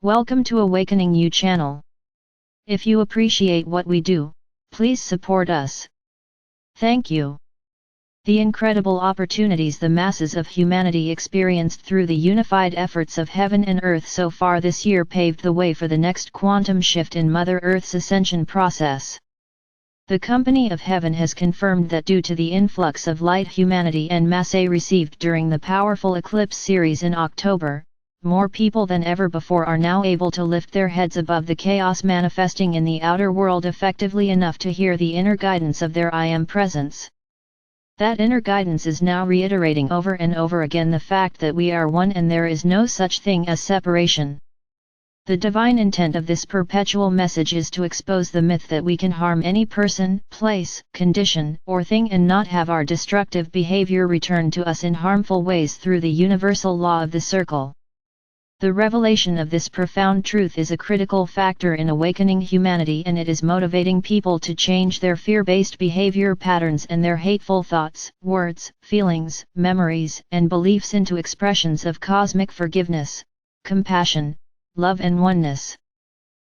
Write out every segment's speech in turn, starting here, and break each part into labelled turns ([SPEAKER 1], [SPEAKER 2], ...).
[SPEAKER 1] Welcome to Awakening You channel. If you appreciate what we do, please support us. Thank you. The incredible opportunities the masses of humanity experienced through the unified efforts of heaven and earth so far this year paved the way for the next quantum shift in Mother Earth's ascension process. The Company of Heaven has confirmed that due to the influx of light humanity and masse received during the powerful eclipse series in October, more people than ever before are now able to lift their heads above the chaos manifesting in the outer world effectively enough to hear the inner guidance of their I Am Presence. That inner guidance is now reiterating over and over again the fact that we are one and there is no such thing as separation. The divine intent of this perpetual message is to expose the myth that we can harm any person, place, condition, or thing and not have our destructive behavior return to us in harmful ways through the universal law of the circle. The revelation of this profound truth is a critical factor in awakening humanity, and it is motivating people to change their fear-based behavior patterns and their hateful thoughts, words, feelings, memories, and beliefs into expressions of cosmic forgiveness, compassion, love and oneness.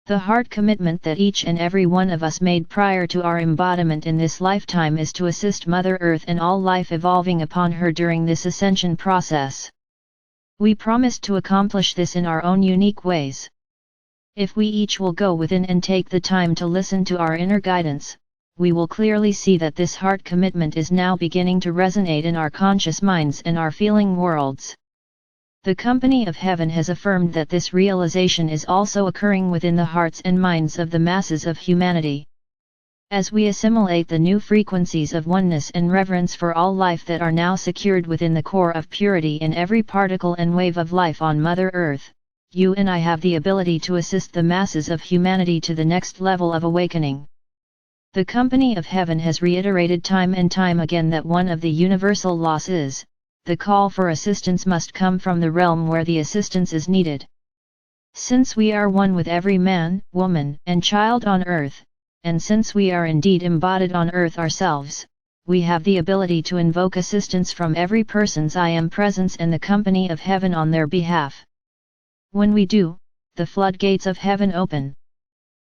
[SPEAKER 1] The heart commitment that each and every one of us made prior to our embodiment in this lifetime is to assist Mother Earth and all life evolving upon her during this ascension process. We promised to accomplish this in our own unique ways. If we each will go within and take the time to listen to our inner guidance, we will clearly see that this heart commitment is now beginning to resonate in our conscious minds and our feeling worlds. The Company of Heaven has affirmed that this realization is also occurring within the hearts and minds of the masses of humanity. As we assimilate the new frequencies of oneness and reverence for all life that are now secured within the core of purity in every particle and wave of life on Mother Earth, you and I have the ability to assist the masses of humanity to the next level of awakening. The Company of Heaven has reiterated time and time again that one of the universal laws is, the call for assistance must come from the realm where the assistance is needed. Since we are one with every man, woman, and child on earth, and since we are indeed embodied on earth ourselves, we have the ability to invoke assistance from every person's I Am Presence and the Company of Heaven on their behalf. When we do, the floodgates of heaven open.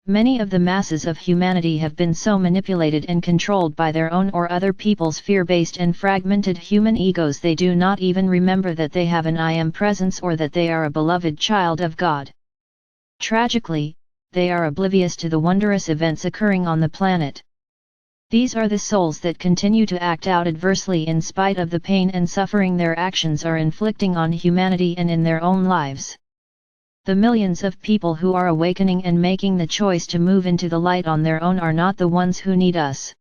[SPEAKER 1] Many of the masses of humanity have been so manipulated and controlled by their own or other people's fear-based and fragmented human egos they do not even remember that they have an I Am Presence or that they are a beloved child of God. Tragically, they are oblivious to the wondrous events occurring on the planet. These are the souls that continue to act out adversely in spite of the pain and suffering their actions are inflicting on humanity and in their own lives. The millions of people who are awakening and making the choice to move into the light on their own are not the ones who need us.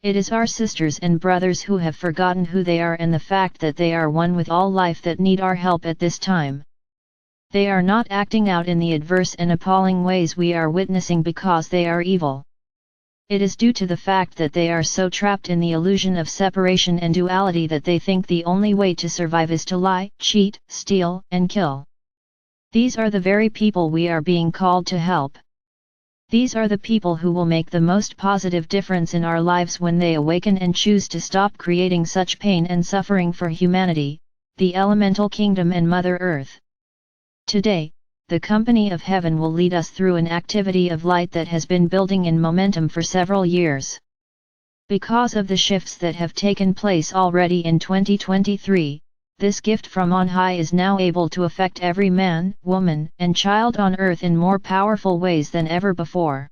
[SPEAKER 1] It is our sisters and brothers who have forgotten who they are and the fact that they are one with all life that need our help at this time. They are not acting out in the adverse and appalling ways we are witnessing because they are evil. It is due to the fact that they are so trapped in the illusion of separation and duality that they think the only way to survive is to lie, cheat, steal, and kill. These are the very people we are being called to help. These are the people who will make the most positive difference in our lives when they awaken and choose to stop creating such pain and suffering for humanity, the elemental kingdom and Mother Earth. Today, the Company of Heaven will lead us through an activity of light that has been building in momentum for several years. Because of the shifts that have taken place already in 2023, this gift from on high is now able to affect every man, woman, and child on earth in more powerful ways than ever before.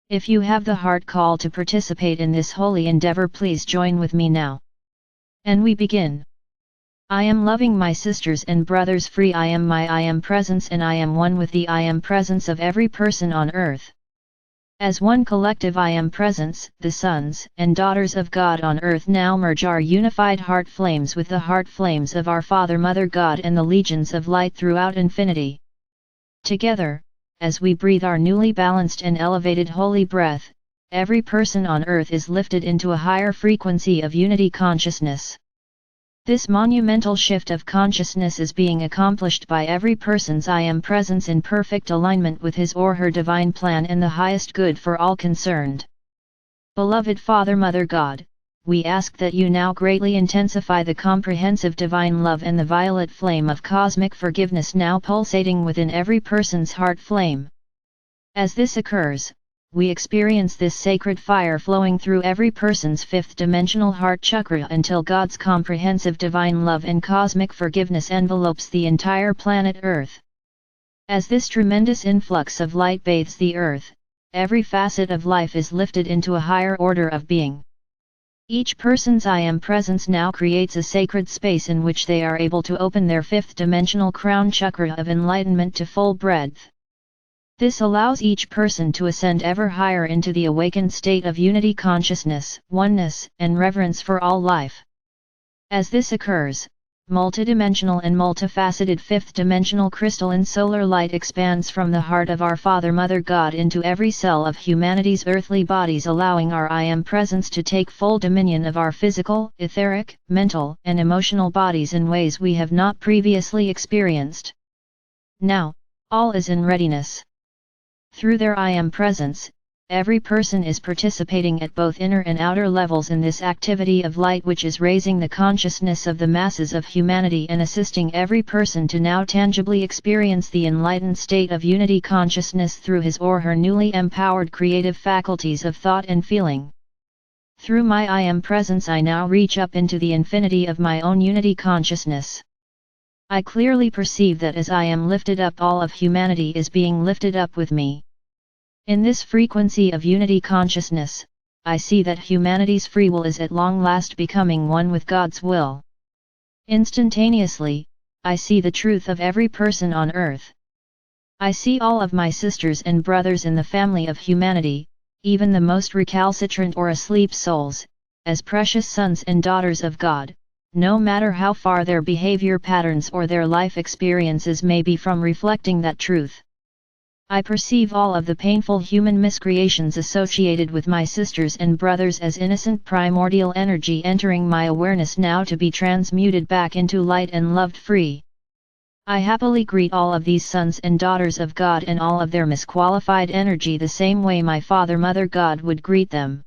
[SPEAKER 1] If you have the heart call to participate in this holy endeavor, please join with me now. And we begin. I am loving my sisters and brothers free. I am my I Am Presence and I am one with the I Am Presence of every person on earth. As one collective I Am Presence, the sons and daughters of God on earth now merge our unified heart flames with the heart flames of our Father Mother God and the legions of light throughout infinity. Together, as we breathe our newly balanced and elevated holy breath, every person on earth is lifted into a higher frequency of unity consciousness. This monumental shift of consciousness is being accomplished by every person's I Am Presence in perfect alignment with his or her divine plan and the highest good for all concerned. Beloved Father Mother God, we ask that you now greatly intensify the comprehensive divine love and the violet flame of cosmic forgiveness now pulsating within every person's heart flame. As this occurs, we experience this sacred fire flowing through every person's fifth dimensional heart chakra until God's comprehensive divine love and cosmic forgiveness envelopes the entire planet Earth. As this tremendous influx of light bathes the Earth, every facet of life is lifted into a higher order of being. Each person's I Am presence now creates a sacred space in which they are able to open their fifth dimensional crown chakra of enlightenment to full breadth. This allows each person to ascend ever higher into the awakened state of unity consciousness, oneness, and reverence for all life. As this occurs, multidimensional and multifaceted fifth-dimensional crystalline solar light expands from the heart of our Father Mother God into every cell of humanity's earthly bodies, allowing our I Am presence to take full dominion of our physical, etheric, mental, and emotional bodies in ways we have not previously experienced. Now, all is in readiness. Through their I Am presence, every person is participating at both inner and outer levels in this activity of light, which is raising the consciousness of the masses of humanity and assisting every person to now tangibly experience the enlightened state of unity consciousness through his or her newly empowered creative faculties of thought and feeling. Through my I Am presence, I now reach up into the infinity of my own unity consciousness. I clearly perceive that as I am lifted up, all of humanity is being lifted up with me. In this frequency of unity consciousness, I see that humanity's free will is at long last becoming one with God's will. Instantaneously, I see the truth of every person on earth. I see all of my sisters and brothers in the family of humanity, even the most recalcitrant or asleep souls, as precious sons and daughters of God, no matter how far their behavior patterns or their life experiences may be from reflecting that truth. I perceive all of the painful human miscreations associated with my sisters and brothers as innocent primordial energy entering my awareness now to be transmuted back into light and loved free. I happily greet all of these sons and daughters of God and all of their misqualified energy the same way my Father Mother God would greet them.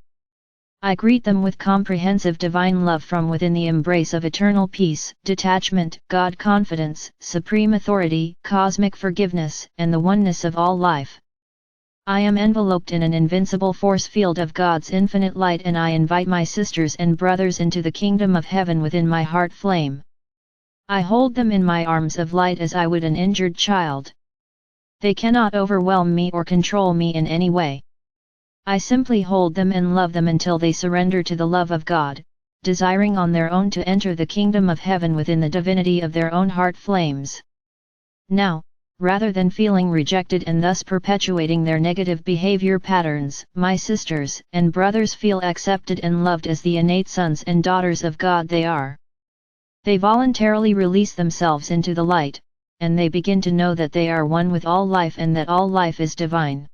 [SPEAKER 1] I greet them with comprehensive divine love from within the embrace of eternal peace, detachment, God confidence, supreme authority, cosmic forgiveness, and the oneness of all life. I am enveloped in an invincible force field of God's infinite light, and I invite my sisters and brothers into the kingdom of heaven within my heart flame. I hold them in my arms of light as I would an injured child. They cannot overwhelm me or control me in any way. I simply hold them and love them until they surrender to the love of God, desiring on their own to enter the kingdom of heaven within the divinity of their own heart flames. Now, rather than feeling rejected and thus perpetuating their negative behavior patterns, my sisters and brothers feel accepted and loved as the innate sons and daughters of God they are. They voluntarily release themselves into the light, and they begin to know that they are one with all life and that all life is divine.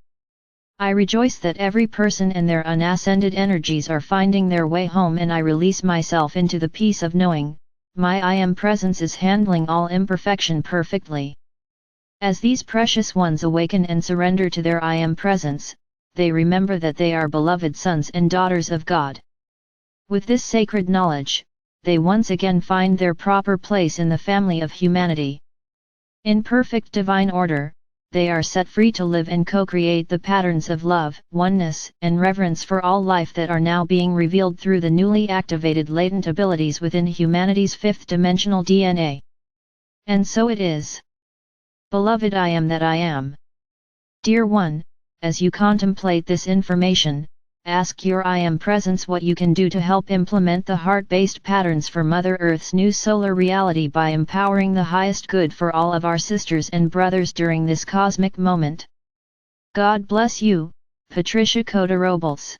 [SPEAKER 1] I rejoice that every person and their unascended energies are finding their way home, and I release myself into the peace of knowing, my I Am presence is handling all imperfection perfectly. As these precious ones awaken and surrender to their I Am presence, they remember that they are beloved sons and daughters of God. With this sacred knowledge, they once again find their proper place in the family of humanity. In perfect divine order, they are set free to live and co-create the patterns of love, oneness, and reverence for all life that are now being revealed through the newly activated latent abilities within humanity's fifth-dimensional DNA. And so it is. Beloved, I am that I am. Dear one, as you contemplate this information, ask your I Am presence what you can do to help implement the heart-based patterns for Mother Earth's new solar reality by empowering the highest good for all of our sisters and brothers during this cosmic moment. God bless you, Patricia Coda Robles.